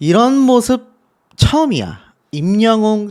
이런 모습 처음이야. 임영웅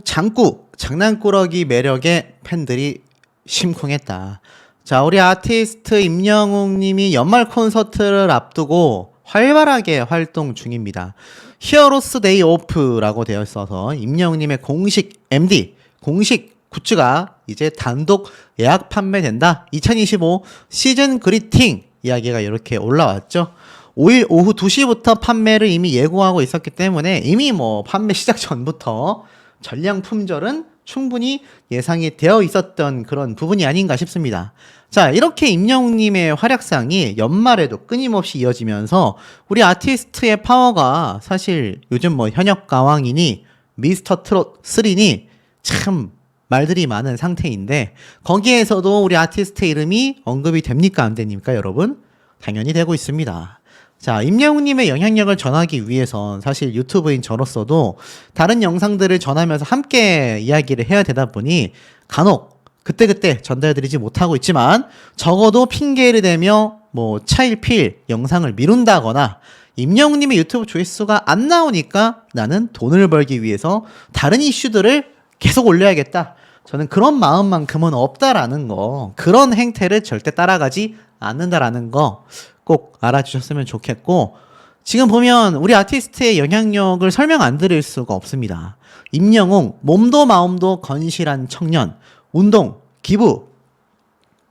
장난꾸러기 매력에 팬들이 심쿵했다. 자, 우리 아티스트 임영웅 님이 연말 콘서트를 앞두고 활발하게 활동 중입니다. 히어로스 데이 오프라고 되어 있어서 임영웅 님의 공식 MD, 공식 굿즈가 이제 단독 예약 판매된다. 2025 시즌 그리팅 이야기가 이렇게 올라왔죠. 5일 오후 2시부터 판매를 이미 예고하고 있었기 때문에 이미 판매 시작 전부터 전량 품절은 충분히 예상이 되어 있었던 그런 부분이 아닌가 싶습니다. 자, 이렇게 임영웅님의 활약상이 연말에도 끊임없이 이어지면서 우리 아티스트의 파워가 사실 요즘 현역 가왕이니 미스터 트롯 3니 참 말들이 많은 상태인데 거기에서도 우리 아티스트의 이름이 언급이 됩니까 안 됩니까 여러분? 당연히 되고 있습니다. 자, 임영웅님의 영향력을 전하기 위해선 사실 유튜브인 저로서도 다른 영상들을 전하면서 함께 이야기를 해야 되다 보니 간혹 그때그때 전달드리지 못하고 있지만 적어도 핑계를 대며 차일피일 영상을 미룬다거나 임영웅님의 유튜브 조회수가 안 나오니까 나는 돈을 벌기 위해서 다른 이슈들을 계속 올려야겠다. 저는 그런 마음만큼은 없다라는 거, 그런 행태를 절대 따라가지 않는다라는 거 꼭 알아주셨으면 좋겠고, 지금 보면 우리 아티스트의 영향력을 설명 안 드릴 수가 없습니다. 임영웅, 몸도 마음도 건실한 청년, 운동, 기부,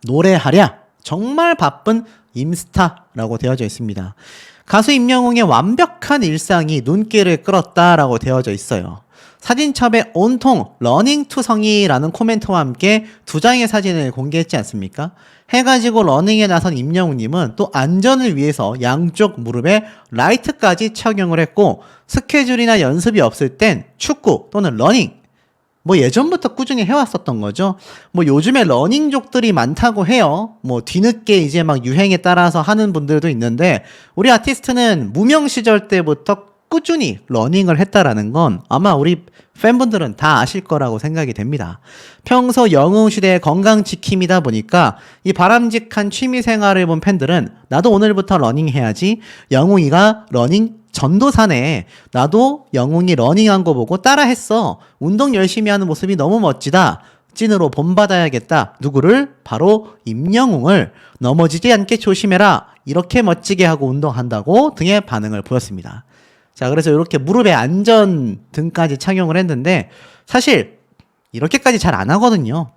노래하랴, 정말 바쁜 임스타라고 되어져 있습니다. 가수 임영웅의 완벽한 일상이 눈길을 끌었다라고 되어져 있어요. 사진첩에 온통 러닝투성이라는 코멘트와 함께 두 장의 사진을 공개했지 않습니까? 해가지고 러닝에 나선 임영웅님은 또 안전을 위해서 양쪽 무릎에 라이트까지 착용을 했고 스케줄이나 연습이 없을 땐 축구 또는 러닝 예전부터 꾸준히 해왔었던 거죠. 요즘에 러닝족들이 많다고 해요. 뒤늦게 이제 유행에 따라서 하는 분들도 있는데 우리 아티스트는 무명 시절 때부터 꾸준히 러닝을 했다라는 건 아마 우리 팬분들은 다 아실 거라고 생각이 됩니다. 평소 영웅시대의 건강지킴이다 보니까 이 바람직한 취미생활을 본 팬들은 나도 오늘부터 러닝해야지, 영웅이가 러닝 전도사네, 나도 영웅이 러닝한 거 보고 따라했어, 운동 열심히 하는 모습이 너무 멋지다, 찐으로 본받아야겠다, 누구를? 바로 임영웅을, 넘어지지 않게 조심해라, 이렇게 멋지게 하고 운동한다고 등의 반응을 보였습니다. 자, 그래서 이렇게 무릎에 안전 등까지 착용을 했는데 사실 이렇게까지 잘 안 하거든요.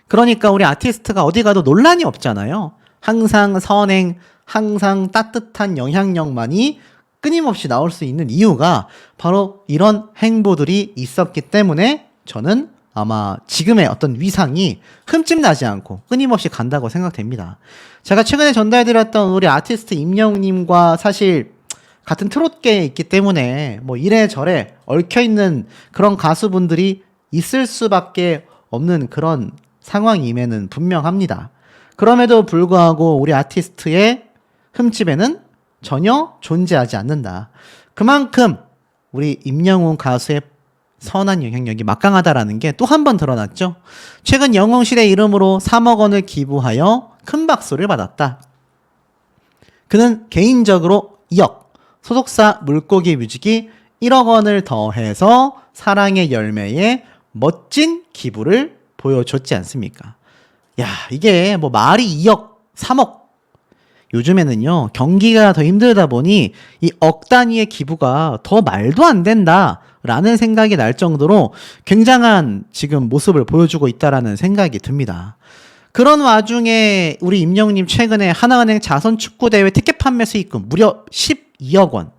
그러니까 우리 아티스트가 어디 가도 논란이 없잖아요. 항상 선행, 항상 따뜻한 영향력만이 끊임없이 나올 수 있는 이유가 바로 이런 행보들이 있었기 때문에 저는 아마 지금의 어떤 위상이 흠집 나지 않고 끊임없이 간다고 생각됩니다. 제가 최근에 전달드렸던 우리 아티스트 임영웅님과 사실 같은 트롯계에 있기 때문에 이래저래 얽혀있는 그런 가수분들이 있을 수밖에 없는 그런 상황임에는 분명합니다. 그럼에도 불구하고 우리 아티스트의 흠집에는 전혀 존재하지 않는다. 그만큼 우리 임영웅 가수의 선한 영향력이 막강하다라는 게 또 한 번 드러났죠. 최근 영웅시대 이름으로 3억 원을 기부하여 큰 박수를 받았다. 그는 개인적으로 2억, 소속사 물고기 뮤직이 1억 원을 더해서 사랑의 열매에 멋진 기부를 보여줬지 않습니까? 야, 이게 말이 2억, 3억. 요즘에는요, 경기가 더 힘들다 보니 이 억 단위의 기부가 더 말도 안 된다라는 생각이 날 정도로 굉장한 지금 모습을 보여주고 있다라는 생각이 듭니다. 그런 와중에 우리 임영웅님 최근에 하나은행 자선축구대회 티켓 판매 수익금 무려 12억 원.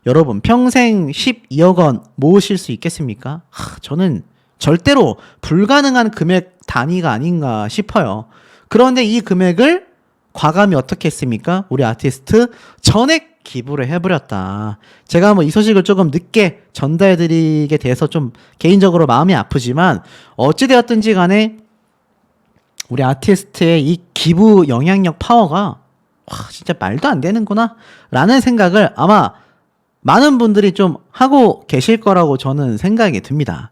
여러분, 평생 12억 원 모으실 수 있겠습니까? 저는 절대로 불가능한 금액 단위가 아닌가 싶어요. 그런데 이 금액을 과감히 어떻게 했습니까? 우리 아티스트 전액 기부를 해버렸다. 제가 이 소식을 조금 늦게 전달해드리게 돼서 좀 개인적으로 마음이 아프지만 어찌되었든지 간에 우리 아티스트의 이 기부 영향력 파워가 진짜 말도 안 되는구나 라는 생각을 아마 많은 분들이 좀 하고 계실 거라고 저는 생각이 듭니다.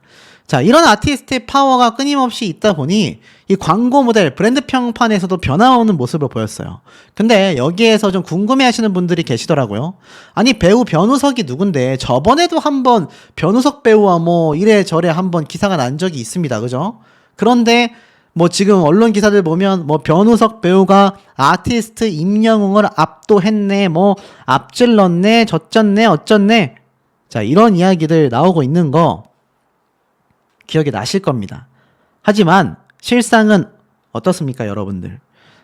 자, 이런 아티스트의 파워가 끊임없이 있다 보니 이 광고 모델, 브랜드 평판에서도 변화오는 모습을 보였어요. 근데 여기에서 좀 궁금해 하시는 분들이 계시더라고요. 아니, 배우 변우석이 누군데 저번에도 한번 변우석 배우와 뭐 이래저래 한번 기사가 난 적이 있습니다. 그죠? 그런데 뭐 지금 언론 기사들 보면 뭐 변우석 배우가 아티스트 임영웅을 압도했네, 뭐 앞질렀네, 젖졌네, 어쩌네. 자, 이런 이야기들 나오고 있는 거 기억이 나실 겁니다. 하지만 실상은 어떻습니까, 여러분들?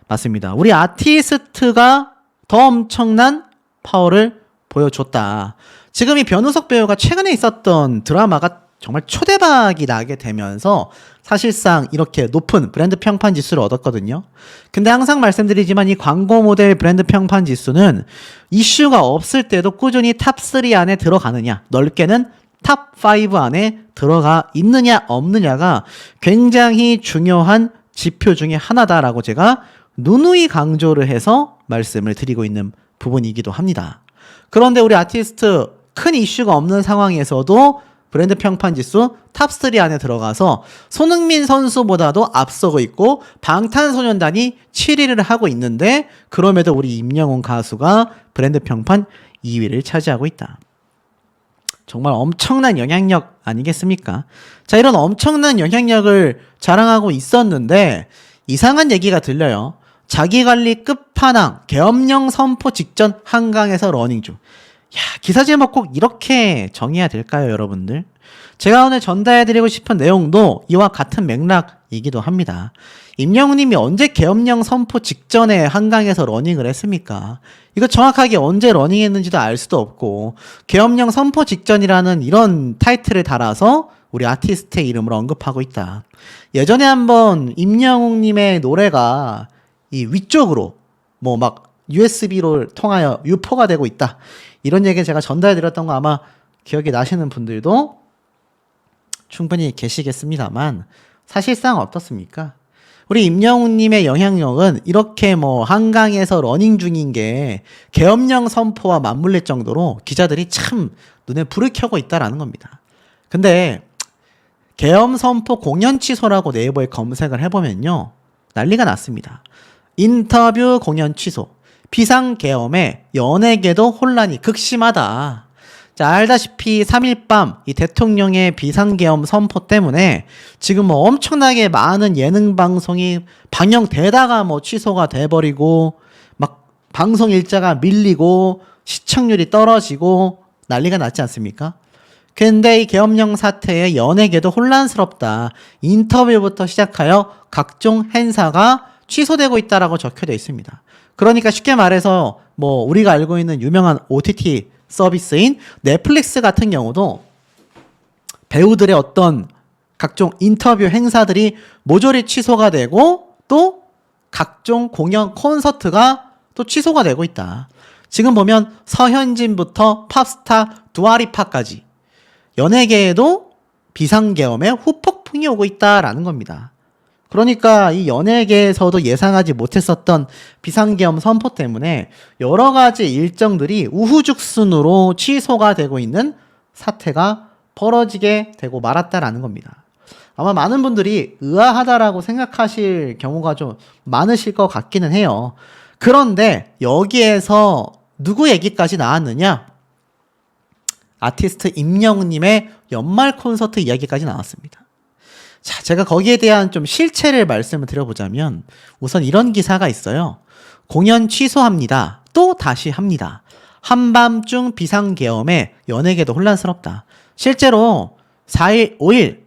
맞습니다. 우리 아티스트가 더 엄청난 파워를 보여줬다. 지금 이 변우석 배우가 최근에 있었던 드라마가 정말 초대박이 나게 되면서 사실상 이렇게 높은 브랜드 평판 지수를 얻었거든요. 근데 항상 말씀드리지만 이 광고 모델 브랜드 평판 지수는 이슈가 없을 때도 꾸준히 탑3 안에 들어가느냐, 넓게는 탑5 안에 들어가 있느냐 없느냐가 굉장히 중요한 지표 중에 하나다라고 제가 누누이 강조를 해서 말씀을 드리고 있는 부분이기도 합니다. 그런데 우리 아티스트 큰 이슈가 없는 상황에서도 브랜드 평판 지수 탑3 안에 들어가서 손흥민 선수보다도 앞서고 있고 방탄소년단이 7위를 하고 있는데 그럼에도 우리 임영웅 가수가 브랜드 평판 2위를 차지하고 있다. 정말 엄청난 영향력 아니겠습니까? 자, 이런 엄청난 영향력을 자랑하고 있었는데 이상한 얘기가 들려요. 자기관리 끝판왕, 계엄령 선포 직전 한강에서 러닝 중. 야, 기사 제목 꼭 이렇게 정해야 될까요, 여러분들? 제가 오늘 전달해드리고 싶은 내용도 이와 같은 맥락이기도 합니다. 임영웅님이 언제 계엄령 선포 직전에 한강에서 러닝을 했습니까? 이거 정확하게 언제 러닝했는지도 알 수도 없고 계엄령 선포 직전이라는 이런 타이틀을 달아서 우리 아티스트의 이름을 언급하고 있다. 예전에 한번 임영웅님의 노래가 이 위쪽으로 뭐 막 USB로 통하여 유포가 되고 있다. 이런 얘기 제가 전달해드렸던 거 아마 기억이 나시는 분들도 충분히 계시겠습니다만 사실상 어떻습니까? 우리 임영웅님의 영향력은 이렇게 뭐 한강에서 러닝 중인 게 계엄령 선포와 맞물릴 정도로 기자들이 참 눈에 불을 켜고 있다라는 겁니다. 근데 계엄 선포 공연 취소라고 네이버에 검색을 해보면요, 난리가 났습니다. 인터뷰 공연 취소, 비상계엄에 연예계도 혼란이 극심하다. 자, 알다시피 3일 밤 이 대통령의 비상계엄 선포 때문에 지금 뭐 엄청나게 많은 예능 방송이 방영되다가 뭐 취소가 돼버리고 막 방송 일자가 밀리고 시청률이 떨어지고 난리가 났지 않습니까? 근데 이 계엄령 사태에 연예계도 혼란스럽다. 인터뷰부터 시작하여 각종 행사가 취소되고 있다라고 적혀져 있습니다. 그러니까 쉽게 말해서 뭐 우리가 알고 있는 유명한 OTT 서비스인 넷플릭스 같은 경우도 배우들의 어떤 각종 인터뷰 행사들이 모조리 취소가 되고 또 각종 공연 콘서트가 또 취소가 되고 있다. 지금 보면 서현진부터 팝스타 두아리파까지 연예계에도 비상계엄에 후폭풍이 오고 있다라는 겁니다. 그러니까 이 연예계에서도 예상하지 못했었던 비상계엄 선포 때문에 여러 가지 일정들이 우후죽순으로 취소가 되고 있는 사태가 벌어지게 되고 말았다라는 겁니다. 아마 많은 분들이 의아하다라고 생각하실 경우가 좀 많으실 것 같기는 해요. 그런데 여기에서 누구 얘기까지 나왔느냐? 아티스트 임영웅님의 연말 콘서트 이야기까지 나왔습니다. 자, 제가 거기에 대한 좀 실체를 말씀을 드려보자면 우선 이런 기사가 있어요. 공연 취소합니다. 또 다시 합니다. 한밤중 비상계엄에 연예계도 혼란스럽다. 실제로 4일, 5일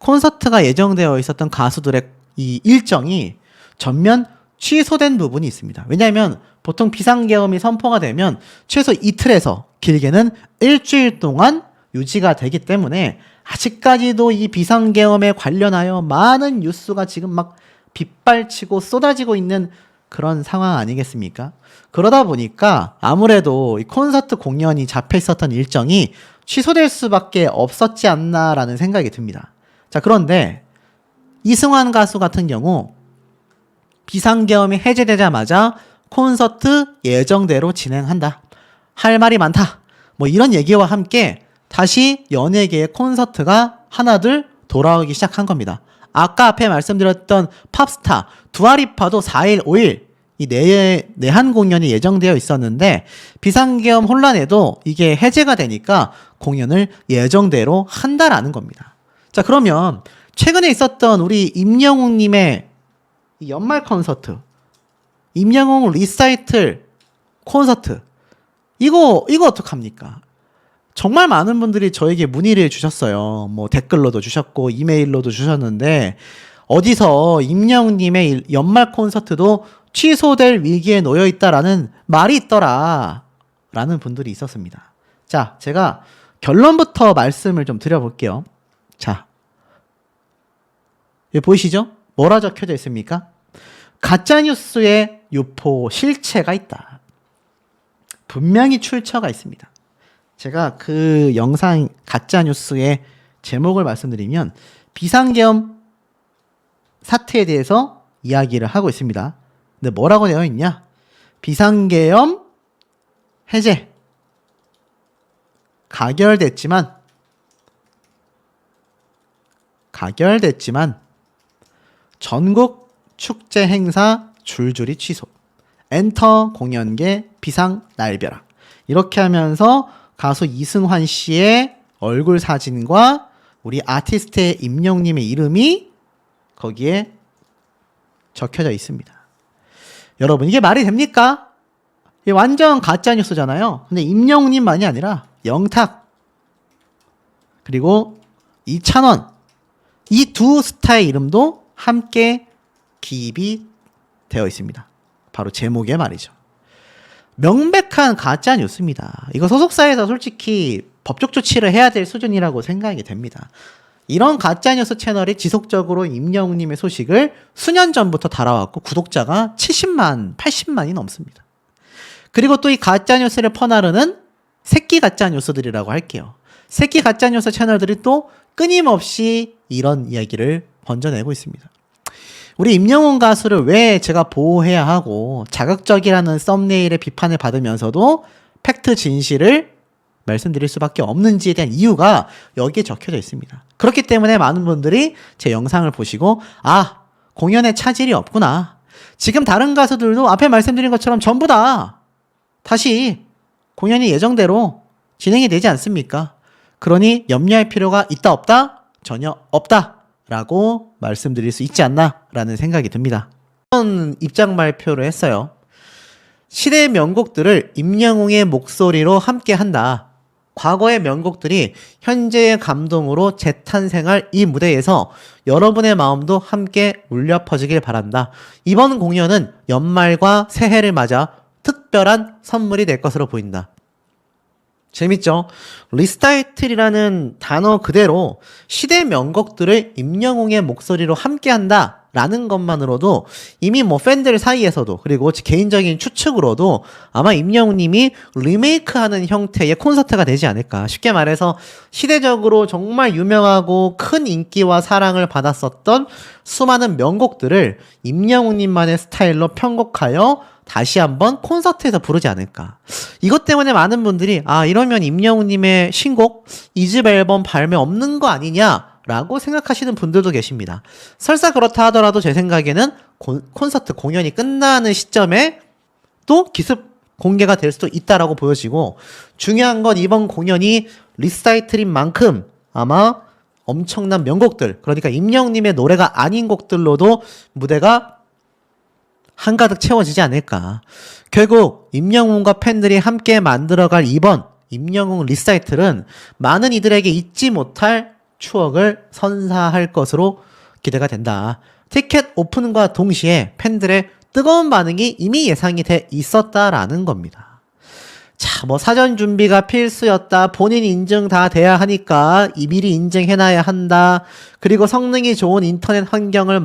콘서트가 예정되어 있었던 가수들의 이 일정이 전면 취소된 부분이 있습니다. 왜냐하면 보통 비상계엄이 선포가 되면 최소 이틀에서 길게는 일주일 동안 유지가 되기 때문에 아직까지도 이 비상계엄에 관련하여 많은 뉴스가 지금 막 빗발치고 쏟아지고 있는 그런 상황 아니겠습니까? 그러다 보니까 아무래도 이 콘서트 공연이 잡혀 있었던 일정이 취소될 수밖에 없었지 않나라는 생각이 듭니다. 자, 그런데 이승환 가수 같은 경우 비상계엄이 해제되자마자 콘서트 예정대로 진행한다. 할 말이 많다. 뭐 이런 얘기와 함께 다시 연예계의 콘서트가 하나둘 돌아오기 시작한 겁니다. 아까 앞에 말씀드렸던 팝스타, 두아리파도 4일, 5일 이 내한 공연이 예정되어 있었는데 비상계엄 혼란에도 이게 해제가 되니까 공연을 예정대로 한다라는 겁니다. 자, 그러면 최근에 있었던 우리 임영웅님의 연말 콘서트, 임영웅 리사이틀 콘서트, 이거 어떡합니까? 정말 많은 분들이 저에게 문의를 주셨어요. 뭐 댓글로도 주셨고 이메일로도 주셨는데 어디서 임영웅님의 연말 콘서트도 취소될 위기에 놓여 있다라는 말이 있더라 라는 분들이 있었습니다. 자, 제가 결론부터 말씀을 좀 드려볼게요. 자, 여기 보이시죠? 뭐라 적혀져 있습니까? 가짜뉴스에 유포 실체가 있다. 분명히 출처가 있습니다. 제가 그 영상 가짜뉴스의 제목을 말씀드리면 비상계엄 사태에 대해서 이야기를 하고 있습니다. 근데 뭐라고 되어 있냐? 비상계엄 해제 가결됐지만 전국 축제 행사 줄줄이 취소, 엔터 공연계 비상 날벼락, 이렇게 하면서 가수 이승환 씨의 얼굴 사진과 우리 아티스트의 임영웅님의 이름이 거기에 적혀져 있습니다. 여러분, 이게 말이 됩니까? 이게 완전 가짜 뉴스잖아요. 근데 임영웅님만이 아니라 영탁 그리고 이찬원, 이 두 스타의 이름도 함께 기입이 되어 있습니다. 바로 제목에 말이죠. 명백한 가짜 뉴스입니다. 이거 소속사에서 솔직히 법적 조치를 해야 될 수준이라고 생각이 됩니다. 이런 가짜 뉴스 채널이 지속적으로 임영웅님의 소식을 수년 전부터 달아왔고 구독자가 70만, 80만이 넘습니다. 그리고 또 이 가짜 뉴스를 퍼나르는 새끼 가짜 뉴스들이라고 할게요. 새끼 가짜 뉴스 채널들이 또 끊임없이 이런 이야기를 번져내고 있습니다. 우리 임영웅 가수를 왜 제가 보호해야 하고 자극적이라는 썸네일의 비판을 받으면서도 팩트 진실을 말씀드릴 수밖에 없는지에 대한 이유가 여기에 적혀져 있습니다. 그렇기 때문에 많은 분들이 제 영상을 보시고 공연에 차질이 없구나. 지금 다른 가수들도 앞에 말씀드린 것처럼 전부 다 다시 공연이 예정대로 진행이 되지 않습니까? 그러니 염려할 필요가 있다 없다? 전혀 없다 라고 말씀드릴 수 있지 않나 라는 생각이 듭니다. 이런 입장 발표를 했어요. 시대의 명곡들을 임영웅의 목소리로 함께 한다. 과거의 명곡들이 현재의 감동으로 재탄생할 이 무대에서 여러분의 마음도 함께 울려 퍼지길 바란다. 이번 공연은 연말과 새해를 맞아 특별한 선물이 될 것으로 보인다. 재밌죠? 리사이틀이라는 단어 그대로 시대 명곡들을 임영웅의 목소리로 함께한다 라는 것만으로도 이미 뭐 팬들 사이에서도 그리고 개인적인 추측으로도 아마 임영웅님이 리메이크하는 형태의 콘서트가 되지 않을까. 쉽게 말해서 시대적으로 정말 유명하고 큰 인기와 사랑을 받았었던 수많은 명곡들을 임영웅님만의 스타일로 편곡하여 다시 한번 콘서트에서 부르지 않을까. 이것 때문에 많은 분들이 이러면 임영웅님의 신곡 2집 앨범 발매 없는 거 아니냐 라고 생각하시는 분들도 계십니다. 설사 그렇다 하더라도 제 생각에는 콘서트 공연이 끝나는 시점에 또 기습 공개가 될 수도 있다라고 보여지고, 중요한 건 이번 공연이 리사이틀인 만큼 아마 엄청난 명곡들, 그러니까 임영웅님의 노래가 아닌 곡들로도 무대가 한가득 채워지지 않을까. 결국 임영웅과 팬들이 함께 만들어갈 이번 임영웅 리사이틀은 많은 이들에게 잊지 못할 추억을 선사할 것으로 기대가 된다. 티켓 오픈과 동시에 팬들의 뜨거운 반응이 이미 예상이 돼 있었다라는 겁니다. 자, 뭐 사전 준비가 필수였다. 본인 인증 다 돼야 하니까 미리 인증해놔야 한다. 그리고 성능이 좋은 인터넷 환경을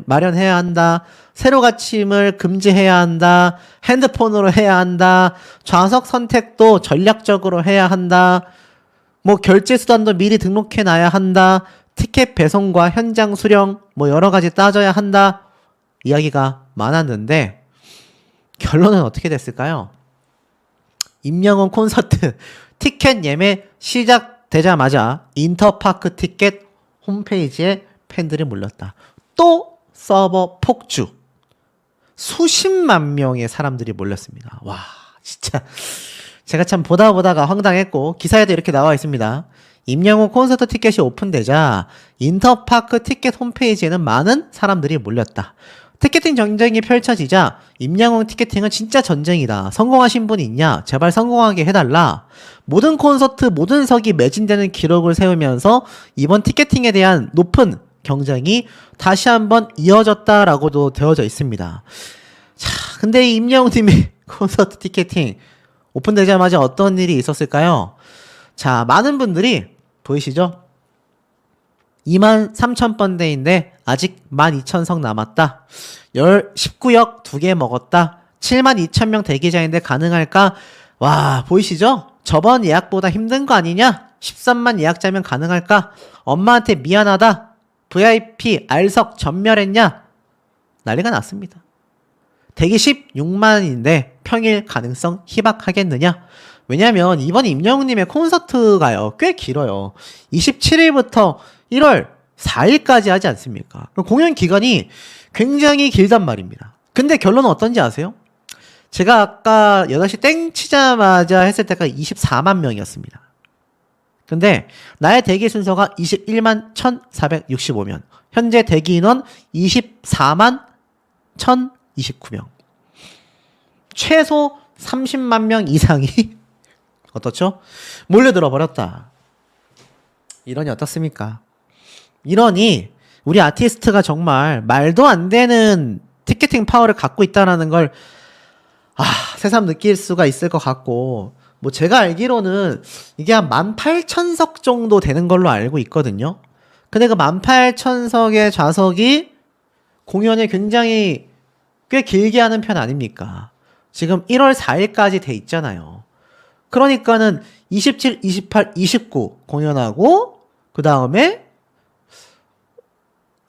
마련해야 한다. 세로 갇힘을 금지해야 한다. 핸드폰으로 해야 한다. 좌석 선택도 전략적으로 해야 한다. 뭐 결제 수단도 미리 등록해놔야 한다. 티켓 배송과 현장 수령 뭐 여러 가지 따져야 한다. 이야기가 많았는데 결론은 어떻게 됐을까요? 임영웅 콘서트 티켓 예매 시작되자마자 인터파크 티켓 홈페이지에 팬들이 몰렸다. 또 서버 폭주. 수십만 명의 사람들이 몰렸습니다. 와, 진짜 제가 참 보다가 황당했고 기사에도 이렇게 나와 있습니다. 임영웅 콘서트 티켓이 오픈되자 인터파크 티켓 홈페이지에는 많은 사람들이 몰렸다. 티켓팅 전쟁이 펼쳐지자 임영웅 티켓팅은 진짜 전쟁이다. 성공하신 분 있냐? 제발 성공하게 해달라. 모든 콘서트 모든 석이 매진되는 기록을 세우면서 이번 티켓팅에 대한 높은 경쟁이 다시 한번 이어졌다라고도 되어져 있습니다. 자, 근데 임영웅님이 콘서트 티켓팅 오픈되자마자 어떤 일이 있었을까요? 자, 많은 분들이 보이시죠? 23,000번대인데 아직 12,000석 남았다. 19역 2개 먹었다. 72,000명 대기자인데 가능할까? 와, 보이시죠? 저번 예약보다 힘든 거 아니냐? 13만 예약자면 가능할까? 엄마한테 미안하다. VIP R석 전멸했냐? 난리가 났습니다. 대기 16만인데 평일 가능성 희박하겠느냐? 왜냐면 이번 임영웅님의 콘서트가요 꽤 길어요. 27일부터 1월 4일까지 하지 않습니까? 공연 기간이 굉장히 길단 말입니다. 근데 결론은 어떤지 아세요? 제가 아까 8시 땡 치자마자 했을 때가 24만 명이었습니다. 근데 나의 대기 순서가 21만 1,465명. 현재 대기 인원 24만 1,029명. 최소 30만 명 이상이 어떻죠? 몰려들어 버렸다. 이러니 어떻습니까? 이러니 우리 아티스트가 정말 말도 안 되는 티켓팅 파워를 갖고 있다는 걸 새삼 느낄 수가 있을 것 같고, 뭐 제가 알기로는 이게 한 18,000석 정도 되는 걸로 알고 있거든요. 근데 그 18,000석의 좌석이 공연을 굉장히 꽤 길게 하는 편 아닙니까? 지금 1월 4일까지 돼 있잖아요. 그러니까는 27, 28, 29 공연하고 그 다음에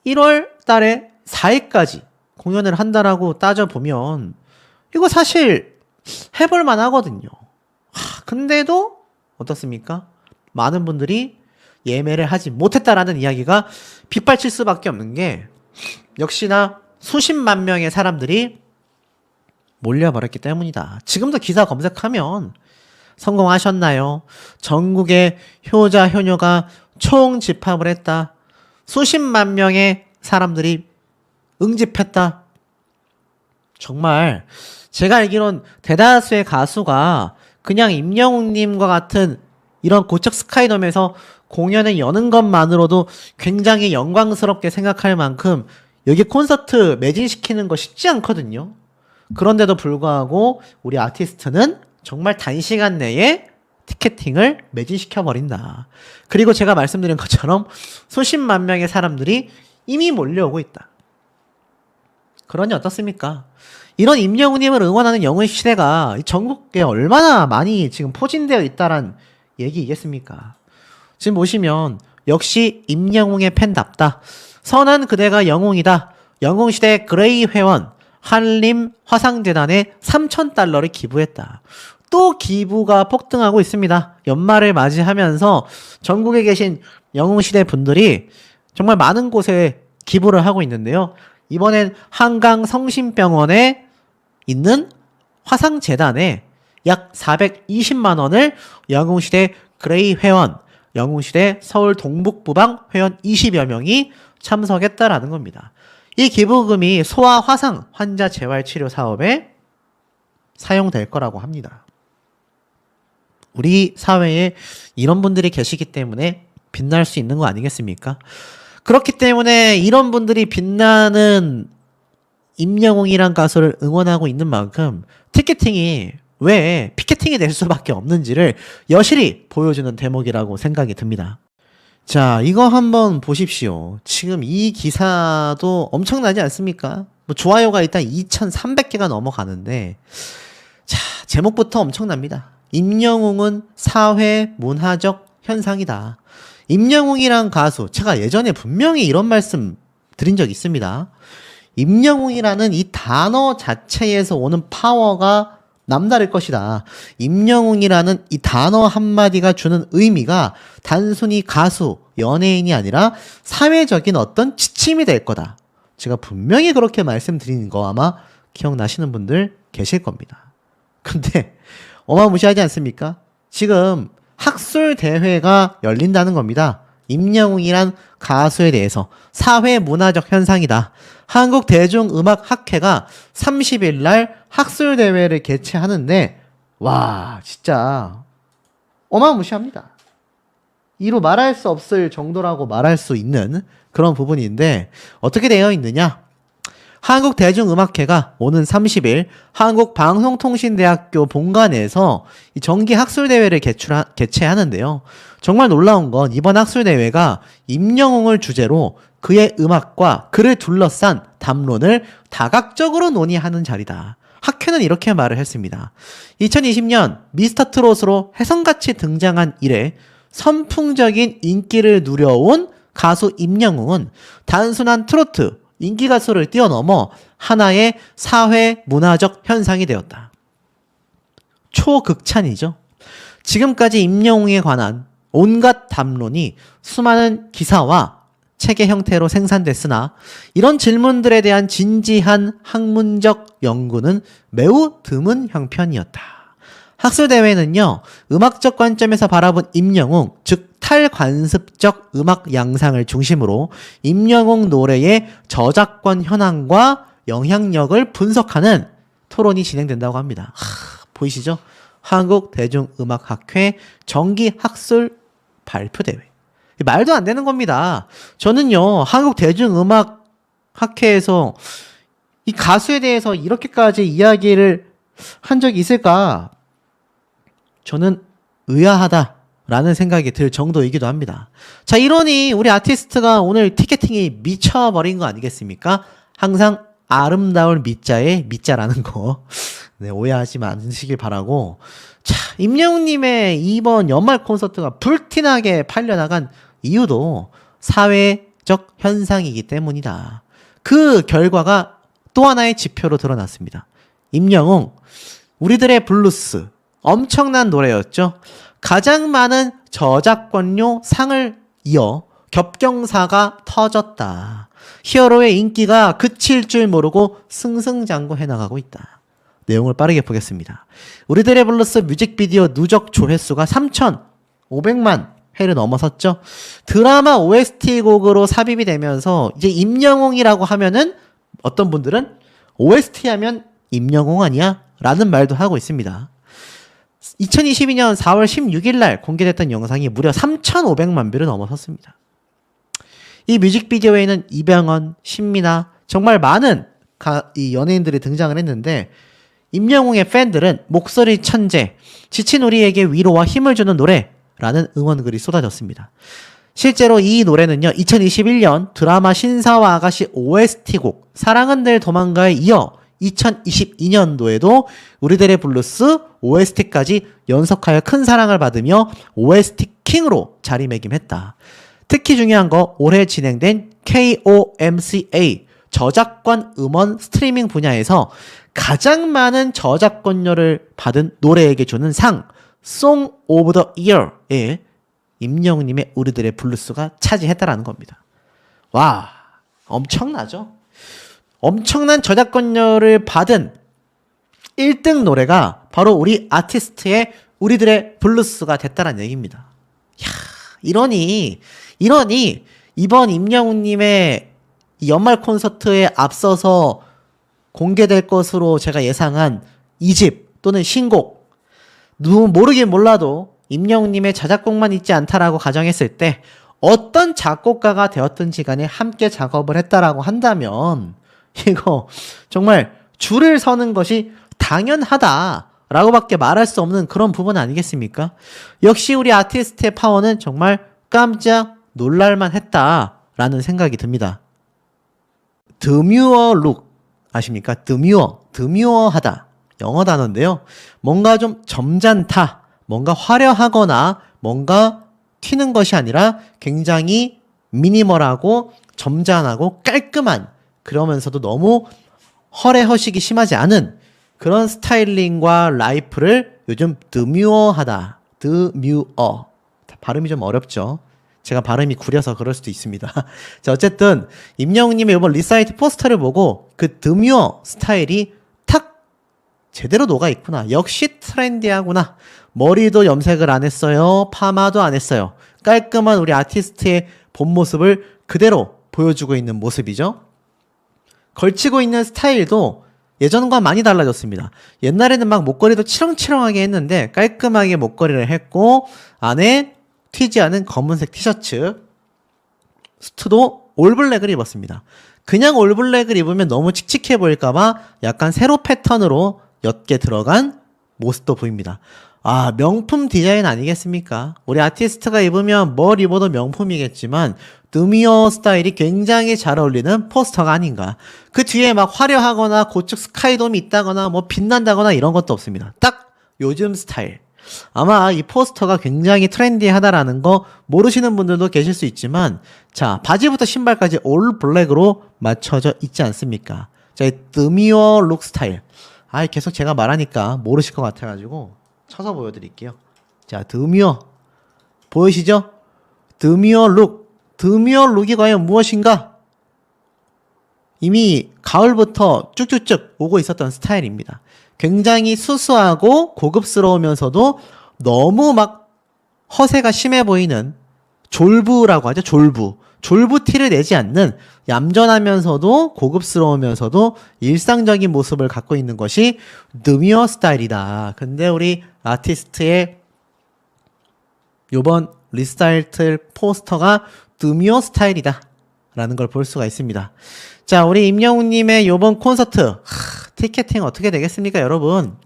1월 달에 4일까지 공연을 한다라고 따져보면 이거 사실 해볼만 하거든요. 근데도 어떻습니까? 많은 분들이 예매를 하지 못했다라는 이야기가 빗발칠 수밖에 없는 게 역시나 수십만 명의 사람들이 몰려버렸기 때문이다. 지금도 기사 검색하면 성공하셨나요? 전국의 효자, 효녀가 총 집합을 했다. 수십만 명의 사람들이 응집했다. 정말 제가 알기론 대다수의 가수가 그냥 임영웅님과 같은 이런 고척 스카이돔에서 공연을 여는 것만으로도 굉장히 영광스럽게 생각할 만큼 여기 콘서트 매진시키는 거 쉽지 않거든요. 그런데도 불구하고 우리 아티스트는 정말 단시간 내에 티켓팅을 매진시켜버린다. 그리고 제가 말씀드린 것처럼 수십만 명의 사람들이 이미 몰려오고 있다. 그러니 어떻습니까? 이런 임영웅님을 응원하는 영웅 시대가 전국에 얼마나 많이 지금 포진되어 있다란 얘기이겠습니까? 지금 보시면 역시 임영웅의 팬답다. 선한 그대가 영웅이다. 영웅시대 그레이 회원 한림 화상재단에 3,000달러를 기부했다. 또 기부가 폭등하고 있습니다. 연말을 맞이하면서 전국에 계신 영웅시대 분들이 정말 많은 곳에 기부를 하고 있는데요. 이번엔 한강 성심병원에 있는 화상재단에 약 420만 원을 영웅시대 그레이 회원, 영웅시대 서울 동북부방 회원 20여 명이 참석했다라는 겁니다. 이 기부금이 소아 화상 환자 재활치료 사업에 사용될 거라고 합니다. 우리 사회에 이런 분들이 계시기 때문에 빛날 수 있는 거 아니겠습니까? 그렇기 때문에 이런 분들이 빛나는 임영웅이란 가수를 응원하고 있는 만큼 티켓팅이 왜 피켓팅이 될 수밖에 없는지를 여실히 보여주는 대목이라고 생각이 듭니다. 자, 이거 한번 보십시오. 지금 이 기사도 엄청나지 않습니까? 뭐 좋아요가 일단 2,300개가 넘어가는데, 자, 제목부터 엄청납니다. 임영웅은 사회 문화적 현상이다. 임영웅이란 가수, 제가 예전에 분명히 이런 말씀 드린 적 있습니다. 임영웅이라는 이 단어 자체에서 오는 파워가 남다를 것이다. 임영웅이라는 이 단어 한마디가 주는 의미가 단순히 가수, 연예인이 아니라 사회적인 어떤 지침이 될 거다. 제가 분명히 그렇게 말씀드리는 거 아마 기억나시는 분들 계실 겁니다. 근데 어마무시하지 않습니까? 지금 학술 대회가 열린다는 겁니다. 임영웅이란 가수에 대해서 사회문화적 현상이다. 한국대중음악학회가 30일 날 학술 대회를 개최하는데 와 진짜 어마무시합니다. 이루 말할 수 없을 정도라고 말할 수 있는 그런 부분인데 어떻게 되어 있느냐? 한국대중음악회가 오는 30일 한국방송통신대학교 본관에서 이 정기 학술대회를 개최하는데요. 정말 놀라운 건 이번 학술대회가 임영웅을 주제로 그의 음악과 그를 둘러싼 담론을 다각적으로 논의하는 자리다. 학회는 이렇게 말을 했습니다. 2020년 미스터트롯으로 혜성같이 등장한 이래 선풍적인 인기를 누려온 가수 임영웅은 단순한 트로트, 인기 가수를 뛰어넘어 하나의 사회 문화적 현상이 되었다. 초극찬이죠. 지금까지 임영웅에 관한 온갖 담론이 수많은 기사와 책의 형태로 생산됐으나 이런 질문들에 대한 진지한 학문적 연구는 매우 드문 형편이었다. 학술대회는요, 음악적 관점에서 바라본 임영웅, 즉 탈관습적 음악 양상을 중심으로 임영웅 노래의 저작권 현황과 영향력을 분석하는 토론이 진행된다고 합니다. 보이시죠? 한국대중음악학회 정기학술 발표대회. 말도 안 되는 겁니다. 저는요, 한국대중음악학회에서 이 가수에 대해서 이렇게까지 이야기를 한 적이 있을까? 저는 의아하다라는 생각이 들 정도이기도 합니다. 자, 이러니 우리 아티스트가 오늘 티켓팅이 미쳐버린 거 아니겠습니까? 항상 아름다울 미자에 미자라는 거. 네, 오해하지 마시길 바라고. 자, 임영웅님의 이번 연말 콘서트가 불티나게 팔려나간 이유도 사회적 현상이기 때문이다. 그 결과가 또 하나의 지표로 드러났습니다. 임영웅, 우리들의 블루스, 엄청난 노래였죠. 가장 많은 저작권료 상을 이어 겹경사가 터졌다. 히어로의 인기가 그칠 줄 모르고 승승장구해 나가고 있다. 내용을 빠르게 보겠습니다. 우리들의 블루스 뮤직비디오 누적 조회수가 3,500만 회를 넘어섰죠. 드라마 OST 곡으로 삽입이 되면서 이제 임영웅이라고 하면은 어떤 분들은 OST 하면 임영웅 아니야? 라는 말도 하고 있습니다. 2022년 4월 16일 날 공개됐던 영상이 무려 3,500만 뷰를 넘어섰습니다. 이 뮤직비디오에는 이병헌, 신민아 정말 많은 이 연예인들이 등장을 했는데 임영웅의 팬들은 목소리 천재, 지친 우리에게 위로와 힘을 주는 노래라는 응원글이 쏟아졌습니다. 실제로 이 노래는요, 2021년 드라마 신사와 아가씨 OST곡 사랑은 늘 도망가에 이어 2022년도에도 우리들의 블루스 OST까지 연속하여 큰 사랑을 받으며 OST 킹으로 자리매김했다. 특히 중요한 거 올해 진행된 KOMCA 저작권 음원 스트리밍 분야에서 가장 많은 저작권료를 받은 노래에게 주는 상 Song of the Year에 임영웅님의 우리들의 블루스가 차지했다라는 겁니다. 와, 엄청나죠? 엄청난 저작권료를 받은 1등 노래가 바로 우리 아티스트의 우리들의 블루스가 됐다는 얘기입니다. 이야, 이러니 이번 임영웅님의 연말 콘서트에 앞서서 공개될 것으로 제가 예상한 2집 또는 신곡, 모르긴 몰라도 임영웅님의 자작곡만 있지 않다라고 가정했을 때 어떤 작곡가가 되었든지 간에 함께 작업을 했다라고 한다면 이거 정말 줄을 서는 것이 당연하다라고 밖에 말할 수 없는 그런 부분 아니겠습니까? 역시 우리 아티스트의 파워는 정말 깜짝 놀랄만 했다라는 생각이 듭니다. 드뮤어 룩 아십니까? 드뮤어하다 영어 단어인데요. 뭔가 좀 점잖다, 뭔가 화려하거나 뭔가 튀는 것이 아니라 굉장히 미니멀하고 점잖하고 깔끔한, 그러면서도 너무 허례허식이 심하지 않은 그런 스타일링과 라이프를 요즘 드뮤어하다. 드뮤어. 발음이 좀 어렵죠. 제가 발음이 구려서 그럴 수도 있습니다. 자, 어쨌든 임영웅님의 이번 리사이트 포스터를 보고 그 드뮤어 스타일이 탁 제대로 녹아 있구나. 역시 트렌디하구나. 머리도 염색을 안 했어요. 파마도 안 했어요. 깔끔한 우리 아티스트의 본 모습을 그대로 보여주고 있는 모습이죠. 걸치고 있는 스타일도 예전과 많이 달라졌습니다. 옛날에는 막 목걸이도 치렁치렁하게 했는데 깔끔하게 목걸이를 했고 안에 튀지 않은 검은색 티셔츠, 수트도 올블랙을 입었습니다. 그냥 올블랙을 입으면 너무 칙칙해 보일까봐 약간 세로 패턴으로 옅게 들어간 모습도 보입니다. 아, 명품 디자인 아니겠습니까? 우리 아티스트가 입으면 뭘 입어도 명품이겠지만 드미어 스타일이 굉장히 잘 어울리는 포스터가 아닌가. 그 뒤에 막 화려하거나 고축 스카이돔이 있다거나 뭐 빛난다거나 이런 것도 없습니다. 딱 요즘 스타일. 아마 이 포스터가 굉장히 트렌디하다라는 거 모르시는 분들도 계실 수 있지만, 자, 바지부터 신발까지 올 블랙으로 맞춰져 있지 않습니까? 자, 이 드미어 룩 스타일. 아, 계속 제가 말하니까 모르실 것 같아가지고 쳐서 보여드릴게요. 자, 드미어 보이시죠? 드미어 룩. 드미어 룩이 과연 무엇인가? 이미 가을부터 쭉쭉쭉 오고 있었던 스타일입니다. 굉장히 수수하고 고급스러우면서도 너무 막 허세가 심해 보이는 졸부라고 하죠. 졸부. 졸부 티를 내지 않는 얌전하면서도 고급스러우면서도 일상적인 모습을 갖고 있는 것이 드미어 스타일이다. 근데 우리 아티스트의 요번 리스타일트 포스터가 드미어 스타일이다 라는 걸 볼 수가 있습니다. 자, 우리 임영웅님의 요번 콘서트 티켓팅 어떻게 되겠습니까, 여러분?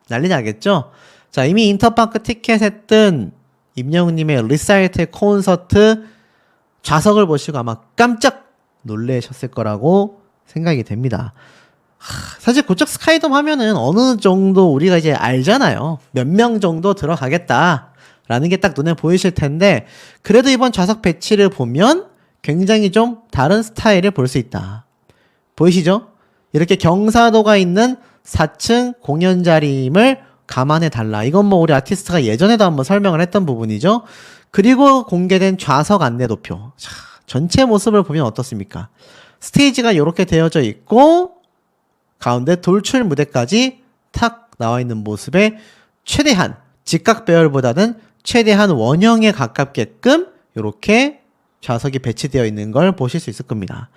난리 나겠죠? 자, 이미 인터파크 티켓에 뜬 임영웅님의 리사이트 콘서트 좌석을 보시고 아마 깜짝 놀라셨을 거라고 생각이 됩니다. 사실 고척 스카이돔 하면은 어느 정도 우리가 이제 알잖아요. 몇 명 정도 들어가겠다 라는 게 딱 눈에 보이실 텐데, 그래도 이번 좌석 배치를 보면 굉장히 좀 다른 스타일을 볼 수 있다. 보이시죠? 이렇게 경사도가 있는 4층 공연 자리임을 감안해 달라. 이건 뭐 우리 아티스트가 예전에도 한번 설명을 했던 부분이죠. 그리고 공개된 좌석 안내 도표. 자, 전체 모습을 보면 어떻습니까? 스테이지가 이렇게 되어져 있고 가운데 돌출 무대까지 탁 나와 있는 모습에 최대한 직각 배열보다는 최대한 원형에 가깝게끔 이렇게 좌석이 배치되어 있는 걸 보실 수 있을 겁니다.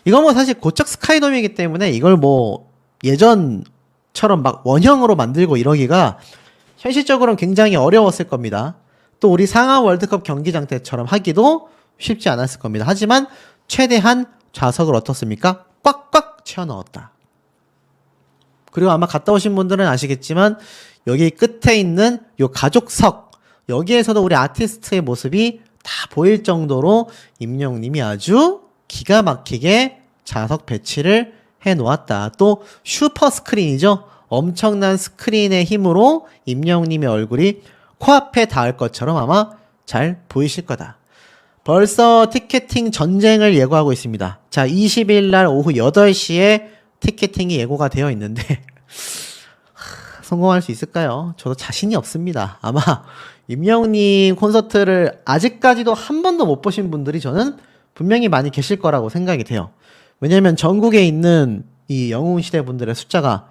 이건 뭐 사실 고척 스카이돔이기 때문에 이걸 뭐 예전처럼 막 원형으로 만들고 이러기가 현실적으로는 굉장히 어려웠을 겁니다. 또 우리 상하 월드컵 경기장 때처럼 하기도 쉽지 않았을 겁니다. 하지만 최대한 좌석을 어떻습니까? 꽉꽉 채워 넣었다. 그리고 아마 갔다 오신 분들은 아시겠지만 여기 끝에 있는 요 가족석, 여기에서도 우리 아티스트의 모습이 다 보일 정도로 임영웅님이 아주 기가 막히게 좌석 배치를 해 놓았다. 또 슈퍼 스크린이죠. 엄청난 스크린의 힘으로 임영웅님의 얼굴이 코앞에 닿을 것처럼 아마 잘 보이실 거다. 벌써 티켓팅 전쟁을 예고하고 있습니다. 자, 20일 날 오후 8시에 티켓팅이 예고가 되어 있는데 성공할 수 있을까요? 저도 자신이 없습니다. 아마 임영웅님 콘서트를 아직까지도 한 번도 못 보신 분들이 저는 분명히 많이 계실 거라고 생각이 돼요. 왜냐면 전국에 있는 이 영웅시대 분들의 숫자가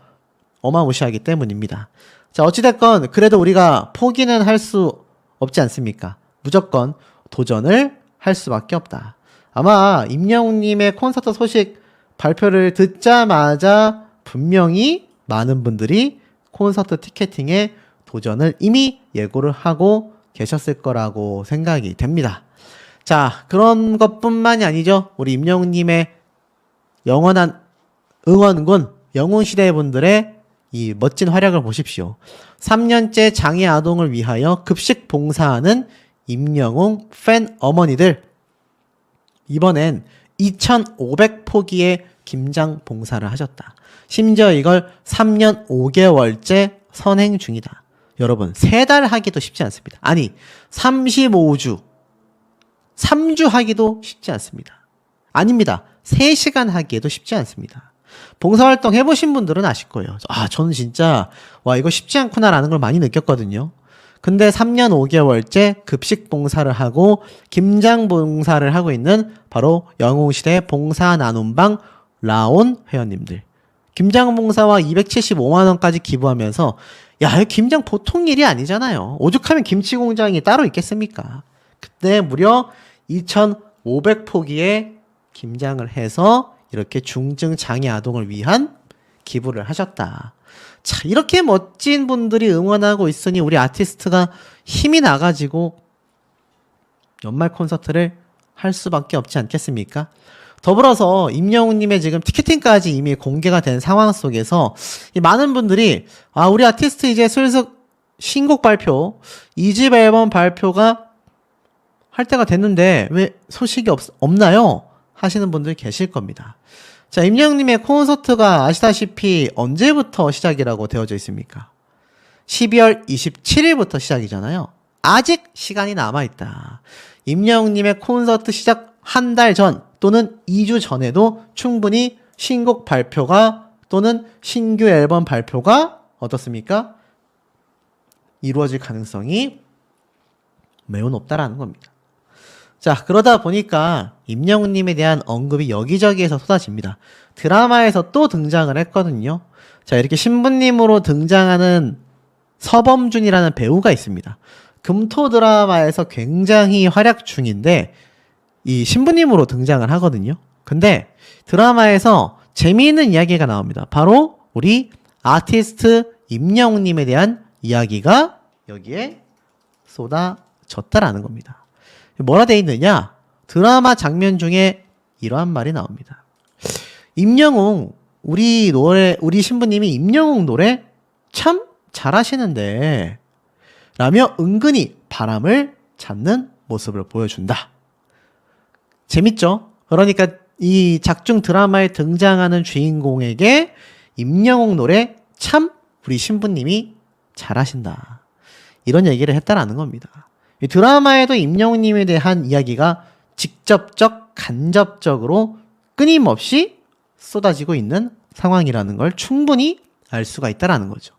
어마무시하기 때문입니다. 자, 어찌됐건 그래도 우리가 포기는 할 수 없지 않습니까? 무조건 도전을 할 수밖에 없다. 아마 임영웅님의 콘서트 소식 발표를 듣자마자 분명히 많은 분들이 콘서트 티켓팅에 도전을 이미 예고를 하고 계셨을 거라고 생각이 됩니다. 자, 그런 것뿐만이 아니죠. 우리 임영웅님의 영원한 응원군, 영웅시대 분들의 이 멋진 활약을 보십시오. 3년째 장애 아동을 위하여 급식 봉사하는 임영웅 팬 어머니들, 이번엔 2,500포기의 김장 봉사를 하셨다. 심지어 이걸 3년 5개월째 선행 중이다. 여러분, 3달 하기도 쉽지 않습니다. 아니, 35주, 3주 하기도 쉽지 않습니다. 아닙니다. 3시간 하기에도 쉽지 않습니다. 봉사활동 해보신 분들은 아실 거예요. 아, 저는 진짜 와 이거 쉽지 않구나라는 걸 많이 느꼈거든요. 근데 3년 5개월째 급식 봉사를 하고 김장 봉사를 하고 있는 바로 영웅시대 봉사 나눔방 라온 회원님들. 김장 봉사와 275만 원까지 기부하면서 야, 김장 보통 일이 아니잖아요. 오죽하면 김치 공장이 따로 있겠습니까? 그때 무려 2,500포기의 김장을 해서 이렇게 중증 장애 아동을 위한 기부를 하셨다. 자, 이렇게 멋진 분들이 응원하고 있으니 우리 아티스트가 힘이 나가지고 연말 콘서트를 할 수밖에 없지 않겠습니까? 더불어서 임영웅님의 지금 티켓팅까지 이미 공개가 된 상황 속에서 이 많은 분들이 아, 우리 아티스트 이제 슬슬 신곡 발표, 2집 앨범 발표가 할 때가 됐는데 왜 소식이 없나요? 하시는 분들 계실 겁니다. 자, 임영웅님의 콘서트가 아시다시피 언제부터 시작이라고 되어져 있습니까? 12월 27일부터 시작이잖아요. 아직 시간이 남아있다. 임영웅님의 콘서트 시작 한 달 전 또는 2주 전에도 충분히 신곡 발표가 또는 신규 앨범 발표가 어떻습니까? 이루어질 가능성이 매우 높다라는 겁니다. 자, 그러다 보니까 임영웅님에 대한 언급이 여기저기에서 쏟아집니다. 드라마에서 또 등장을 했거든요. 자, 이렇게 신부님으로 등장하는 서범준이라는 배우가 있습니다. 금토 드라마에서 굉장히 활약 중인데 이 신부님으로 등장을 하거든요. 근데 드라마에서 재미있는 이야기가 나옵니다. 바로 우리 아티스트 임영웅님에 대한 이야기가 여기에 쏟아졌다라는 겁니다. 뭐라 돼 있느냐? 드라마 장면 중에 이러한 말이 나옵니다. 임영웅, 우리 신부님이 임영웅 노래 참 잘하시는데 라며 은근히 바람을 잡는 모습을 보여준다. 재밌죠? 그러니까 이 작중 드라마에 등장하는 주인공에게 임영웅 노래 참 우리 신부님이 잘하신다. 이런 얘기를 했다라는 겁니다. 이 드라마에도 임영웅님에 대한 이야기가 직접적, 간접적으로 끊임없이 쏟아지고 있는 상황이라는 걸 충분히 알 수가 있다라는 거죠.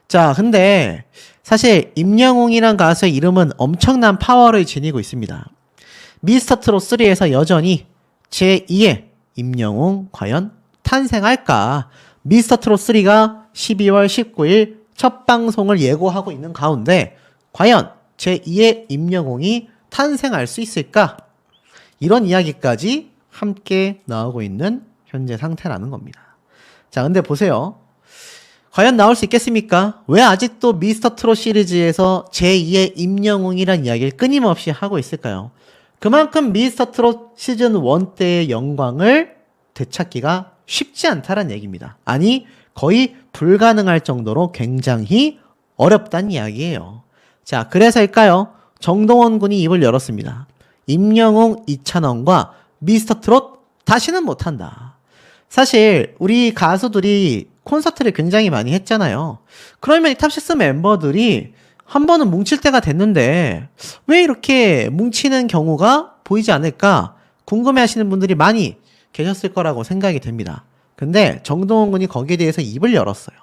자, 근데 사실 임영웅이란 가수의 이름은 엄청난 파워를 지니고 있습니다. 미스터트롯 3에서 여전히 제2의 임영웅 과연 탄생할까? 미스터트롯 3가 12월 19일 첫 방송을 예고하고 있는 가운데 과연 제2의 임영웅이 탄생할 수 있을까? 이런 이야기까지 함께 나오고 있는 현재 상태라는 겁니다. 자, 근데 보세요. 과연 나올 수 있겠습니까? 왜 아직도 미스터트롯 시리즈에서 제2의 임영웅이란 이야기를 끊임없이 하고 있을까요? 그만큼 미스터트롯 시즌 1 때의 영광을 되찾기가 쉽지 않다는 얘기입니다. 아니, 거의 불가능할 정도로 굉장히 어렵다는 이야기예요. 자, 그래서일까요? 정동원 군이 입을 열었습니다. 임영웅, 이찬원과 미스터트롯 다시는 못한다. 사실 우리 가수들이 콘서트를 굉장히 많이 했잖아요. 그러면 이 탑6 멤버들이 한 번은 뭉칠 때가 됐는데 왜 이렇게 뭉치는 경우가 보이지 않을까 궁금해하시는 분들이 많이 계셨을 거라고 생각이 됩니다. 근데 정동원 군이 거기에 대해서 입을 열었어요.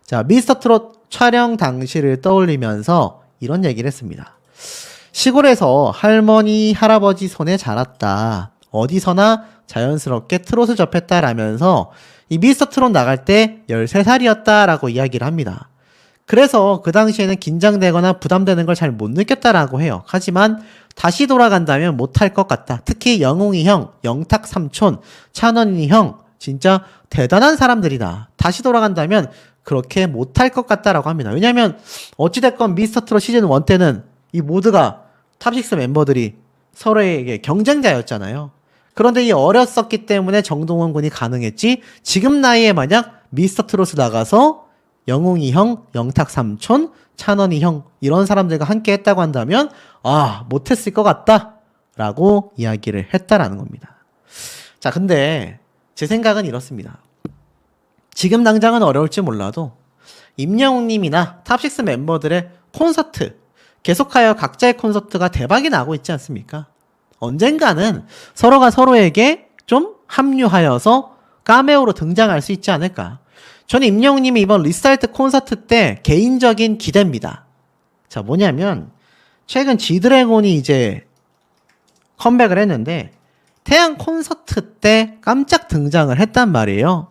자, 미스터트롯 촬영 당시를 떠올리면서 이런 얘기를 했습니다. 시골에서 할머니, 할아버지 손에 자랐다. 어디서나 자연스럽게 트롯을 접했다라면서 이 미스터트롯 나갈 때 13살이었다라고 이야기를 합니다. 그래서 그 당시에는 긴장되거나 부담되는 걸 잘 못 느꼈다라고 해요. 하지만 다시 돌아간다면 못할 것 같다. 특히 영웅이 형, 영탁 삼촌, 찬원이 형 진짜 대단한 사람들이다. 다시 돌아간다면 그렇게 못할 것 같다라고 합니다. 왜냐하면 어찌됐건 미스터트롯 시즌 1 때는 이 모두가 탑6 멤버들이 서로에게 경쟁자였잖아요. 그런데 이 어렸었기 때문에 정동원 군이 가능했지 지금 나이에 만약 미스터트롯을 나가서 영웅이 형, 영탁 삼촌, 찬원이 형 이런 사람들과 함께 했다고 한다면 아 못했을 것 같다 라고 이야기를 했다라는 겁니다. 자, 근데 제 생각은 이렇습니다. 지금 당장은 어려울지 몰라도 임영웅님이나 탑6 멤버들의 콘서트 계속하여 각자의 콘서트가 대박이 나고 있지 않습니까? 언젠가는 서로가 서로에게 좀 합류하여서 카메오로 등장할 수 있지 않을까. 저는 임영웅님이 이번 리스타트 콘서트 때 개인적인 기대입니다. 자, 뭐냐면 최근 지드래곤이 이제 컴백을 했는데 태양 콘서트 때 깜짝 등장을 했단 말이에요.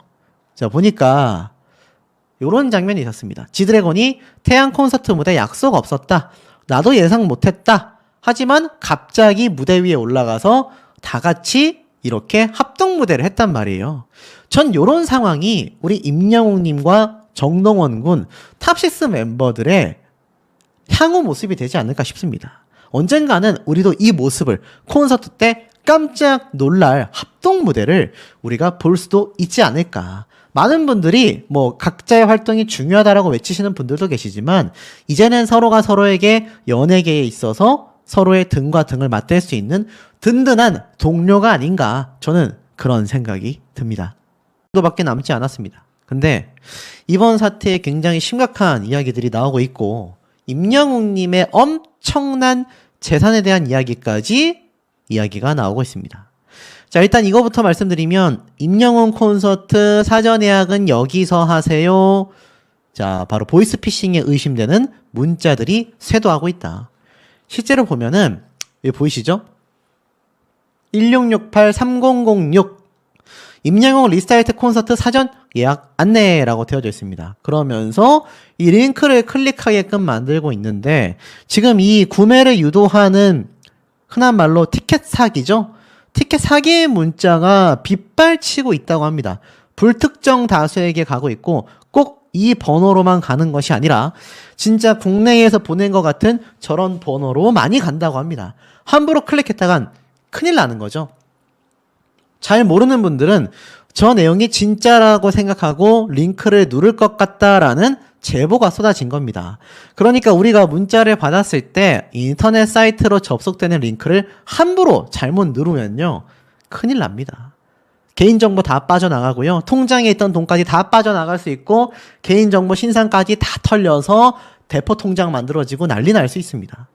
자, 보니까 요런 장면이 있었습니다. 지드래곤이 태양 콘서트 무대 약속 없었다. 나도 예상 못했다. 하지만 갑자기 무대 위에 올라가서 다 같이 이렇게 합동 무대를 했단 말이에요. 전 요런 상황이 우리 임영웅님과 정동원 군 탑6 멤버들의 향후 모습이 되지 않을까 싶습니다. 언젠가는 우리도 이 모습을 콘서트 때 깜짝 놀랄 합동 무대를 우리가 볼 수도 있지 않을까. 많은 분들이 뭐 각자의 활동이 중요하다라고 외치시는 분들도 계시지만 이제는 서로가 서로에게 연예계에 있어서 서로의 등과 등을 맞댈 수 있는 든든한 동료가 아닌가, 저는 그런 생각이 듭니다. 밖에 남지 않았습니다. 근데 이번 사태에 굉장히 심각한 이야기들이 나오고 있고 임영웅님의 엄청난 재산에 대한 이야기까지 이야기가 나오고 있습니다. 자, 일단 이거부터 말씀드리면 임영웅 콘서트 사전 예약은 여기서 하세요. 자, 바로 보이스피싱에 의심되는 문자들이 쇄도하고 있다. 실제로 보면은 여기 보이시죠? 1668-3006 임영웅 리스타트 콘서트 사전 예약 안내라고 되어져 있습니다. 그러면서 이 링크를 클릭하게끔 만들고 있는데 지금 이 구매를 유도하는 흔한 말로 티켓 사기죠. 티켓 사기의 문자가 빗발치고 있다고 합니다. 불특정 다수에게 가고 있고 꼭 이 번호로만 가는 것이 아니라 진짜 국내에서 보낸 것 같은 저런 번호로 많이 간다고 합니다. 함부로 클릭했다간 큰일 나는 거죠. 잘 모르는 분들은 저 내용이 진짜라고 생각하고 링크를 누를 것 같다라는 제보가 쏟아진 겁니다. 그러니까 우리가 문자를 받았을 때 인터넷 사이트로 접속되는 링크를 함부로 잘못 누르면요, 큰일 납니다. 개인정보 다 빠져나가고요. 통장에 있던 돈까지 다 빠져나갈 수 있고 개인정보 신상까지 다 털려서 대포 통장 만들어지고 난리 날 수 있습니다.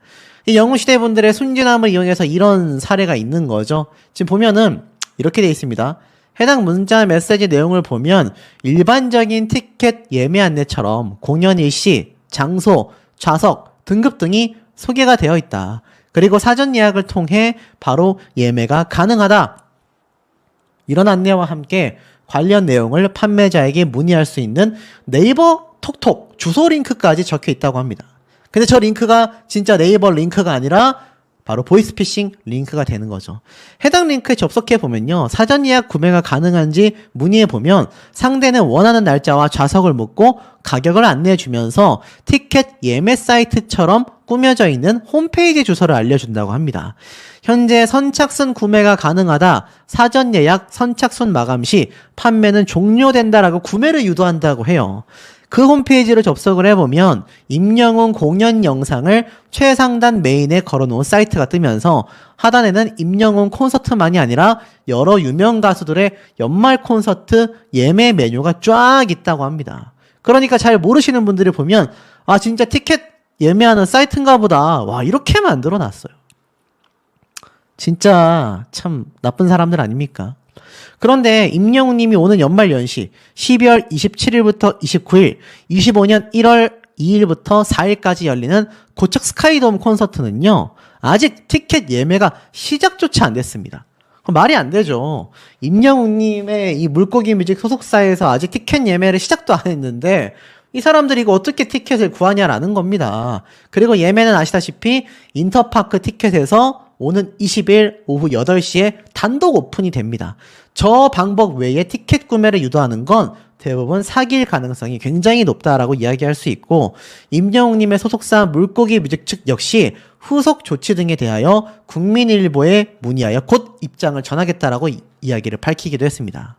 이 영웅시대 분들의 순진함을 이용해서 이런 사례가 있는 거죠. 지금 보면은 이렇게 되어 있습니다. 해당 문자 메시지 내용을 보면 일반적인 티켓 예매 안내처럼 공연 일시, 장소, 좌석, 등급 등이 소개가 되어 있다. 그리고 사전 예약을 통해 바로 예매가 가능하다. 이런 안내와 함께 관련 내용을 판매자에게 문의할 수 있는 네이버 톡톡 주소 링크까지 적혀 있다고 합니다. 근데 저 링크가 진짜 네이버 링크가 아니라 바로 보이스피싱 링크가 되는 거죠. 해당 링크에 접속해 보면요, 사전 예약 구매가 가능한지 문의해 보면 상대는 원하는 날짜와 좌석을 묻고 가격을 안내해 주면서 티켓 예매 사이트처럼 꾸며져 있는 홈페이지 주소를 알려준다고 합니다. 현재 선착순 구매가 가능하다, 사전 예약 선착순 마감 시 판매는 종료된다라고 구매를 유도한다고 해요. 그 홈페이지를 접속을 해보면 임영웅 공연 영상을 최상단 메인에 걸어놓은 사이트가 뜨면서 하단에는 임영웅 콘서트만이 아니라 여러 유명 가수들의 연말 콘서트 예매 메뉴가 쫙 있다고 합니다. 그러니까 잘 모르시는 분들이 보면 아, 진짜 티켓 예매하는 사이트인가 보다, 와, 이렇게 만들어놨어요. 진짜 참 나쁜 사람들 아닙니까? 그런데 임영웅님이 오는 연말 연시 12월 27일부터 29일, 25년 1월 2일부터 4일까지 열리는 고척 스카이돔 콘서트는요, 아직 티켓 예매가 시작조차 안 됐습니다. 말이 안 되죠. 임영웅님의 이 물고기 뮤직 소속사에서 아직 티켓 예매를 시작도 안 했는데 이 사람들이 이거 어떻게 티켓을 구하냐라는 겁니다. 그리고 예매는 아시다시피 인터파크 티켓에서 오는 20일 오후 8시에 단독 오픈이 됩니다. 저 방법 외에 티켓 구매를 유도하는 건 대부분 사기일 가능성이 굉장히 높다라고 이야기할 수 있고, 임영웅님의 소속사 물고기 뮤직 측 역시 후속 조치 등에 대하여 국민일보에 문의하여 곧 입장을 전하겠다라고 이야기를 밝히기도 했습니다.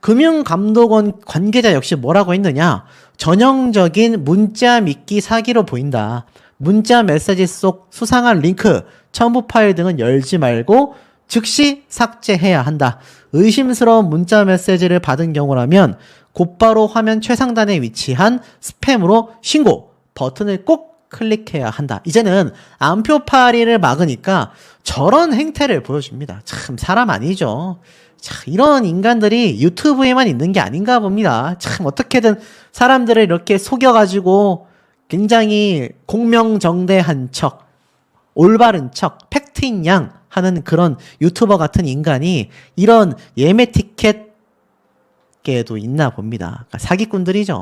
금융감독원 관계자 역시 뭐라고 했느냐, 전형적인 문자 믿기 사기로 보인다. 문자 메시지 속 수상한 링크, 첨부 파일 등은 열지 말고 즉시 삭제해야 한다. 의심스러운 문자 메시지를 받은 경우라면 곧바로 화면 최상단에 위치한 스팸으로 신고 버튼을 꼭 클릭해야 한다. 이제는 안표파리를 막으니까 저런 행태를 보여줍니다. 참 사람 아니죠. 참 이런 인간들이 유튜브에만 있는 게 아닌가 봅니다. 참 어떻게든 사람들을 이렇게 속여가지고 굉장히 공명정대한 척, 올바른 척, 팩트인 양 하는 그런 유튜버 같은 인간이 이런 예매 티켓계에도 있나 봅니다. 그러니까 사기꾼들이죠.